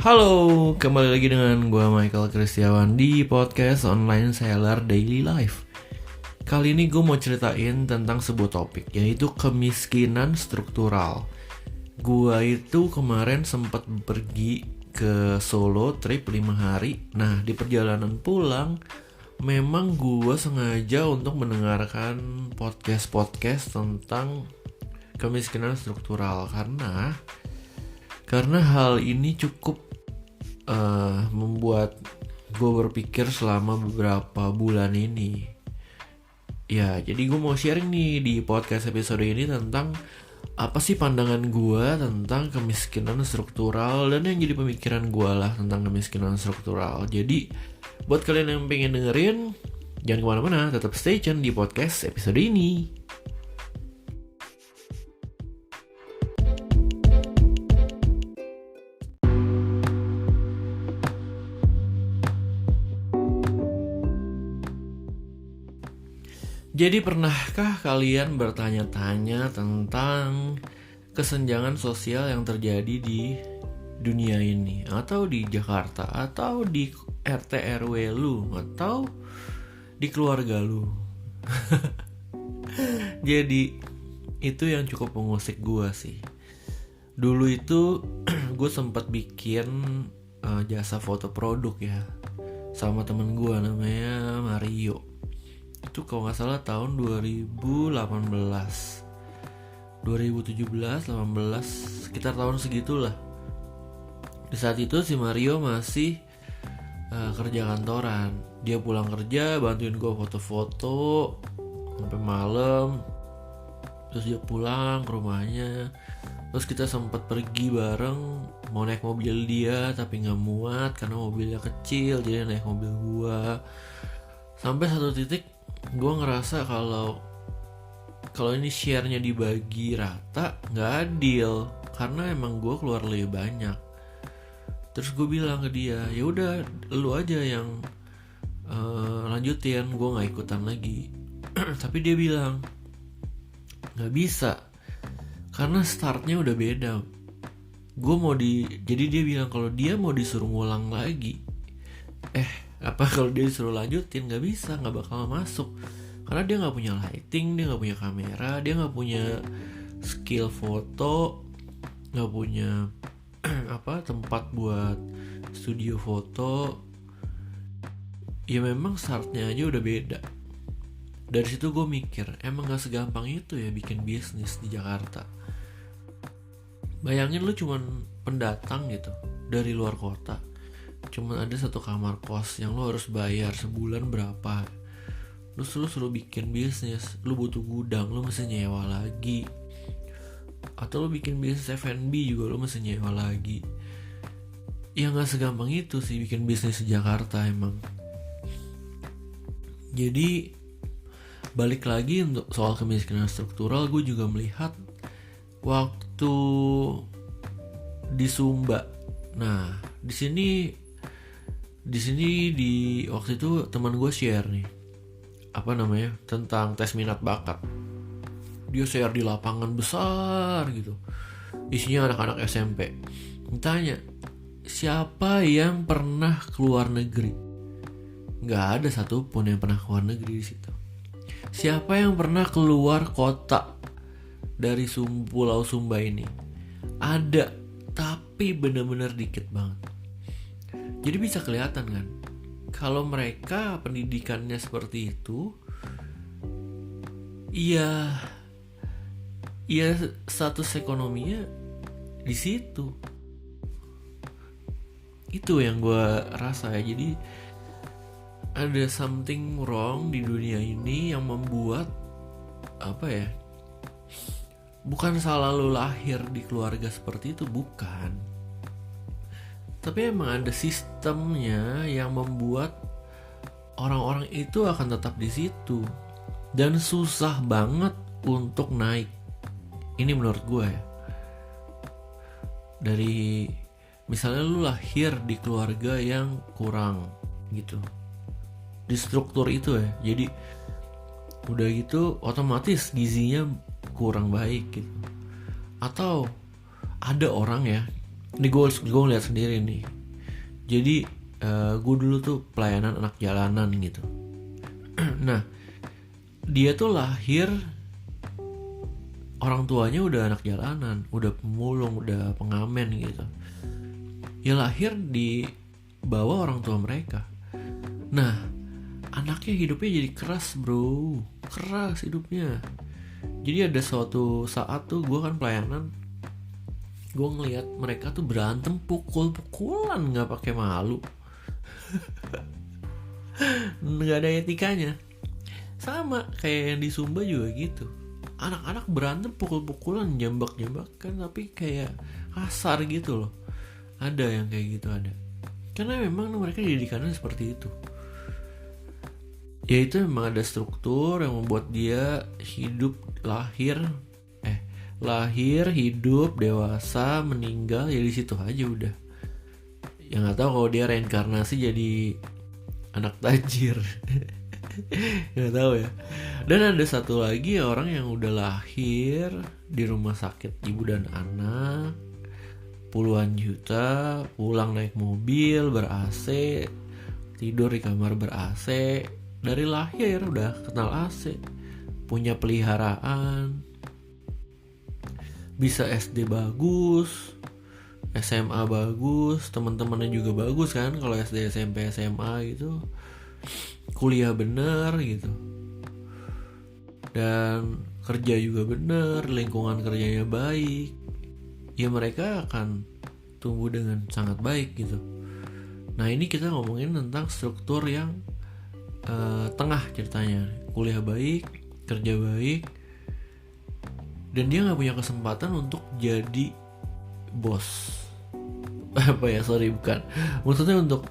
Halo, kembali lagi dengan gue Michael Kristiawan di podcast Online Seller Daily Life. Kali ini gue mau ceritain tentang sebuah topik, yaitu kemiskinan struktural. Gue itu kemarin sempat pergi ke Solo trip 5 hari. Nah, di perjalanan pulang memang gue sengaja untuk mendengarkan podcast tentang kemiskinan struktural karena hal ini cukup membuat gue berpikir selama beberapa bulan ini. Ya, jadi gue mau sharing nih di podcast episode ini tentang apa sih pandangan gue tentang kemiskinan struktural dan yang jadi pemikiran gue lah tentang kemiskinan struktural. Jadi buat kalian yang pengen dengerin, jangan kemana-mana, tetap stay tune di podcast episode ini. Jadi pernahkah kalian bertanya-tanya tentang kesenjangan sosial yang terjadi di dunia ini, atau di Jakarta, atau di RT RW lu, atau di keluarga lu? Jadi itu yang cukup mengusik gue sih. Dulu itu gue sempat bikin jasa foto produk ya sama temen gue namanya Mario. Itu kalau nggak salah tahun 2017, 18, sekitar tahun segitulah. Di saat itu si Mario masih kerja kantoran. Dia pulang kerja bantuin gue foto-foto sampai malam. Terus dia pulang ke rumahnya. Terus kita sempat pergi bareng, mau naik mobil dia tapi nggak muat karena mobilnya kecil, jadi naik mobil gue. Sampai satu titik gue ngerasa kalau ini share-nya dibagi rata nggak adil, karena emang gue keluar lebih banyak. Terus gue bilang ke dia, ya udah lu aja yang lanjutin, gue nggak ikutan lagi. Tapi dia bilang nggak bisa karena startnya udah beda. Jadi dia bilang kalau dia mau disuruh ngulang lagi, kalau dia disuruh lanjutin nggak bisa, nggak bakal masuk karena dia nggak punya lighting, dia nggak punya kamera, dia nggak punya skill foto, nggak punya tempat buat studio foto. Ya memang startnya aja udah beda. Dari situ gue mikir, emang nggak segampang itu ya bikin bisnis di Jakarta. Bayangin lu cuman pendatang gitu dari luar kota, cuman ada satu kamar kos yang lo harus bayar sebulan berapa. Terus lo suruh bikin bisnis, lo butuh gudang, lo mesti nyewa lagi. Atau lo bikin bisnis F&B juga lo mesti nyewa lagi. Ya gak segampang itu sih bikin bisnis di Jakarta emang. Jadi balik lagi untuk soal kemiskinan struktural, gue juga melihat waktu di Sumba. Nah, di sini waktu itu teman gue share nih tentang tes minat bakat. Dia share di lapangan besar gitu, isinya anak-anak SMP. Ditanya, siapa yang pernah keluar negeri? Nggak ada satupun yang pernah keluar negeri di situ. Siapa yang pernah keluar kota dari Pulau Sumba ini? Ada, tapi benar-benar dikit banget. Jadi bisa kelihatan kan, kalau mereka pendidikannya seperti itu, ya status ekonominya di situ. Itu yang gue rasa ya. Jadi ada something wrong di dunia ini yang membuat bukan salah lu lahir di keluarga seperti itu, bukan. Tapi emang ada sistemnya yang membuat orang-orang itu akan tetap di situ dan susah banget untuk naik. Ini menurut gue ya. Dari misalnya lu lahir di keluarga yang kurang gitu, di struktur itu ya. Jadi udah gitu otomatis gizinya kurang baik gitu. Atau ada orang ya Ini gue ngeliat sendiri nih. Jadi gue dulu tuh pelayanan anak jalanan gitu. Nah, dia tuh lahir orang tuanya udah anak jalanan, udah pemulung, udah pengamen gitu. Ya lahir di bawah orang tua mereka. Nah, anaknya hidupnya jadi keras bro, keras hidupnya. Jadi ada suatu saat tuh gue kan pelayanan, gue ngeliat mereka tuh berantem pukul-pukulan nggak pakai malu. Nggak ada etikanya. Sama kayak yang di Sumba juga gitu. Anak-anak berantem pukul-pukulan, jambak-jambakan, tapi kayak kasar gitu loh. Ada yang kayak gitu, ada. Karena memang mereka didikannya seperti itu. Ya itu memang ada struktur yang membuat dia hidup, lahir, hidup, dewasa, meninggal, ya di situ aja udah. Ya nggak tahu kalau dia reinkarnasi jadi anak tajir. Nggak tahu ya. Dan ada satu lagi orang yang udah lahir di rumah sakit ibu dan anak, puluhan juta, pulang naik mobil ber-AC, tidur di kamar ber-AC, dari lahir udah kenal AC, punya peliharaan, bisa SD bagus, SMA bagus, teman-temannya juga bagus kan kalau SD, SMP, SMA gitu, kuliah bener gitu, dan kerja juga bener, lingkungan kerjanya baik, ya mereka akan tumbuh dengan sangat baik gitu. Nah ini kita ngomongin tentang struktur yang tengah ceritanya, kuliah baik, kerja baik, dan dia nggak punya kesempatan untuk jadi bos. Bukan. Maksudnya untuk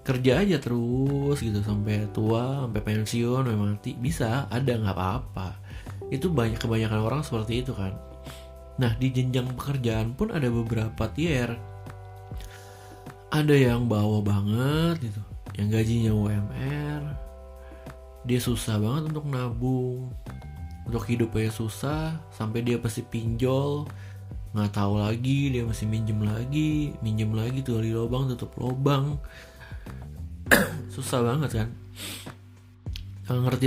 kerja aja terus gitu sampai tua, sampai pensiun, sampai mati, bisa, ada, nggak apa-apa. Itu kebanyakan orang seperti itu kan. Nah di jenjang pekerjaan pun ada beberapa tier. Ada yang bawah banget gitu, yang gajinya UMR, dia susah banget untuk nabung, untuk hidupnya susah, sampai dia pasti pinjol, nggak tahu lagi dia masih minjem lagi, gali lubang tutup lubang. Susah banget kan, nggak ngerti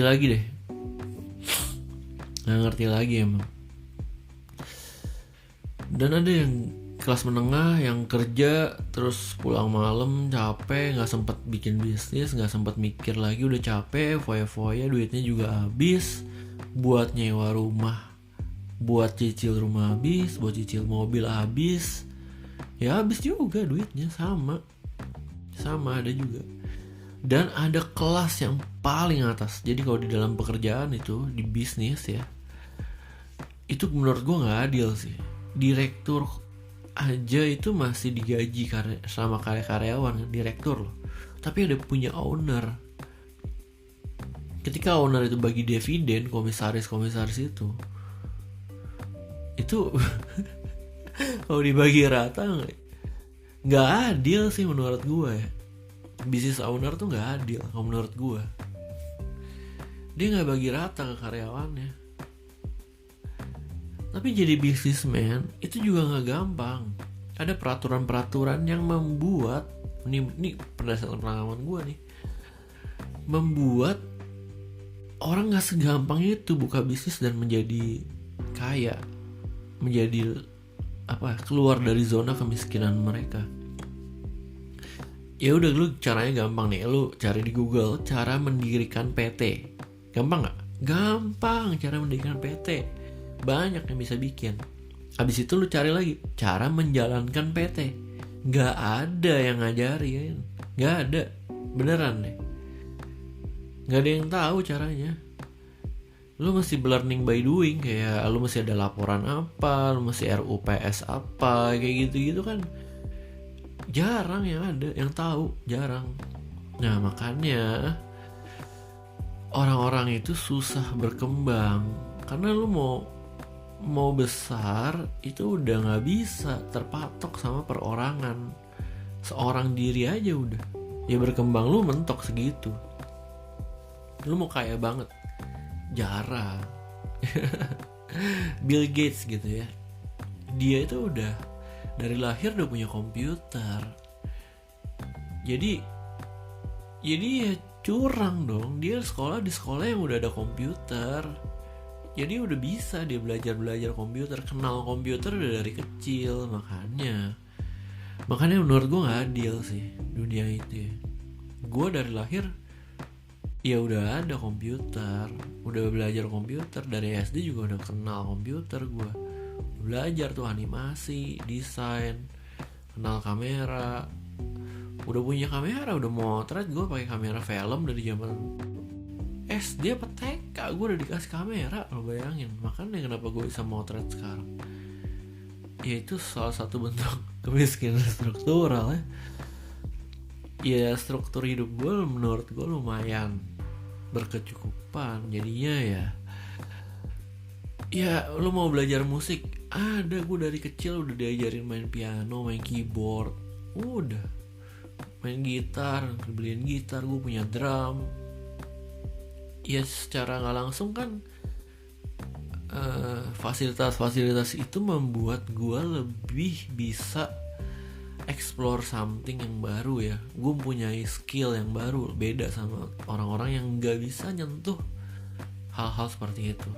lagi emang. Dan ada yang kelas menengah yang kerja terus pulang malam capek, nggak sempat bikin bisnis, nggak sempat mikir lagi, udah capek, foya-foya, duitnya juga habis buat nyewa rumah, buat cicil rumah habis, buat cicil mobil habis, ya habis juga duitnya. Sama ada juga. Dan ada kelas yang paling atas. Jadi kalau di dalam pekerjaan itu, di bisnis ya, itu menurut gue nggak adil sih. Direktur aja itu masih digaji sama karyawan, direktur loh, tapi ada punya owner. Ketika owner itu bagi dividen, komisaris itu kalau dibagi rata nggak adil sih menurut gue ya. Bisnis owner tuh nggak adil kalau menurut gue. Dia nggak bagi rata ke karyawannya. Tapi jadi businessman itu juga nggak gampang. Ada peraturan-peraturan yang membuat, ini berdasarkan pengalaman gue nih, membuat orang nggak segampang itu buka bisnis dan menjadi kaya, menjadi keluar dari zona kemiskinan mereka. Ya udah, lu caranya gampang nih, lu cari di Google cara mendirikan PT. Gampang nggak? Gampang cara mendirikan PT. Banyak yang bisa bikin. Habis itu lu cari lagi cara menjalankan PT. Gak ada yang ngajarin. Gak ada. Beneran deh. Gak ada yang tahu caranya. Lu mesti learning by doing. Kayak lu mesti ada laporan apa, lu mesti RUPS apa, kayak gitu-gitu kan. Jarang yang ada, yang tahu. Jarang. Nah makanya orang-orang itu susah berkembang. Karena lu mau besar itu udah nggak bisa terpatok sama perorangan. Seorang diri aja udah, ya berkembang lu mentok segitu. Lu mau kaya banget jarang. Bill Gates gitu ya, dia itu udah dari lahir udah punya komputer. Jadi ya curang dong. Dia sekolah di sekolah yang udah ada komputer. Jadi udah bisa dia belajar komputer, kenal komputer udah dari kecil. Makanya menurut gue gak adil sih dunia itu ya. Gue dari lahir ya udah ada komputer, udah belajar komputer. Dari SD juga udah kenal komputer. Gue belajar tuh animasi, desain, kenal kamera. Udah punya kamera, udah motret. Gue pakai kamera film dari zaman SD apa TK. Gue udah dikasih kamera, lo bayangin. Makanya kenapa gue bisa motret sekarang. Ya itu salah satu bentuk kemiskinan struktural ya. Ya struktur hidup gue menurut gue lumayan berkecukupan. Jadinya ya lo mau belajar musik, ada. Gue dari kecil udah diajarin main piano, main keyboard, udah main gitar, beliin gitar, gue punya drum. Ya secara gak langsung kan fasilitas itu membuat gue lebih bisa explore something yang baru ya. Gue punya skill yang baru, beda sama orang-orang yang gak bisa nyentuh hal-hal seperti itu.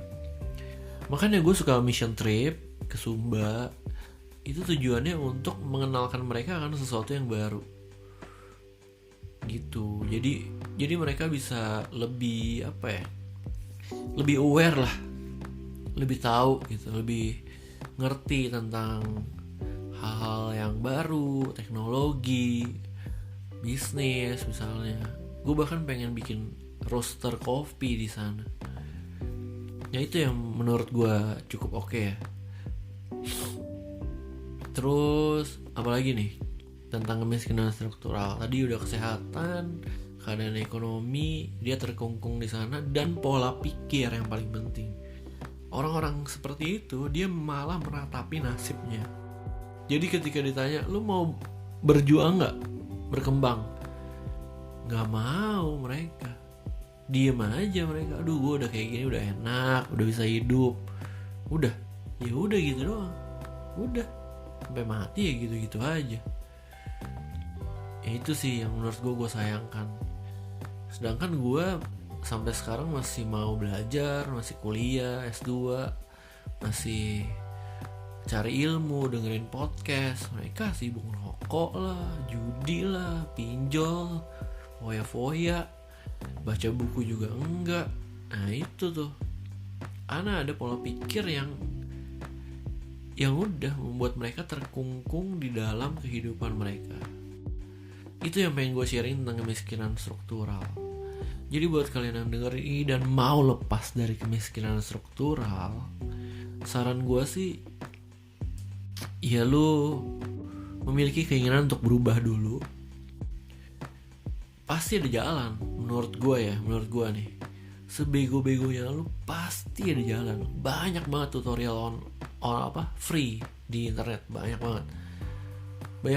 Makanya gue suka mission trip ke Sumba. Itu tujuannya untuk mengenalkan mereka akan sesuatu yang baru gitu. Jadi mereka bisa lebih lebih aware lah, lebih tahu gitu, lebih ngerti tentang hal-hal yang baru, teknologi, bisnis misalnya. Gue bahkan pengen bikin roaster kopi di sana. Ya itu yang menurut gue cukup oke ya. Terus apalagi nih tentang kemiskinan struktural? Tadi udah kesehatan, keadaan ekonomi, dia terkungkung di sana, dan pola pikir yang paling penting. Orang-orang seperti itu dia malah meratapi nasibnya. Jadi ketika ditanya, lu mau berjuang gak? Berkembang? Gak mau mereka. Diem aja mereka. Aduh gue udah kayak gini, udah enak, udah bisa hidup. Udah, ya udah gitu doang. Udah, sampai mati ya gitu-gitu aja. Ya itu sih yang menurut gue sayangkan. Sedangkan gue sampai sekarang masih mau belajar, masih kuliah, S2, masih cari ilmu, dengerin podcast. Mereka sibuk ngerokok lah, judi lah, pinjol, foya-foya, baca buku juga enggak. Nah itu tuh, Ana ada pola pikir yang udah membuat mereka terkungkung di dalam kehidupan mereka. Itu yang pengen gue sharing tentang kemiskinan struktural. Jadi buat kalian yang denger ini dan mau lepas dari kemiskinan struktural, saran gue sih, ya lu memiliki keinginan untuk berubah dulu. Pasti ada jalan, menurut gue nih. Sebego-begonya lu pasti ada jalan. Banyak banget tutorial free di internet, banyak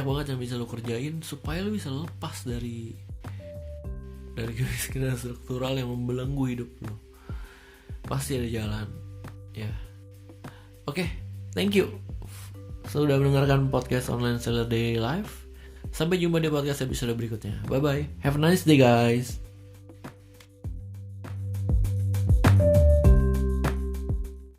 banget yang bisa lu kerjain supaya lu bisa lepas dari kemiskinan struktural yang membelenggu hidup lu. Pasti ada jalan ya. Oke, thank you sudah mendengarkan podcast Online Seller Daily Life. Sampai jumpa di podcast episode berikutnya. Bye bye, have a nice day guys.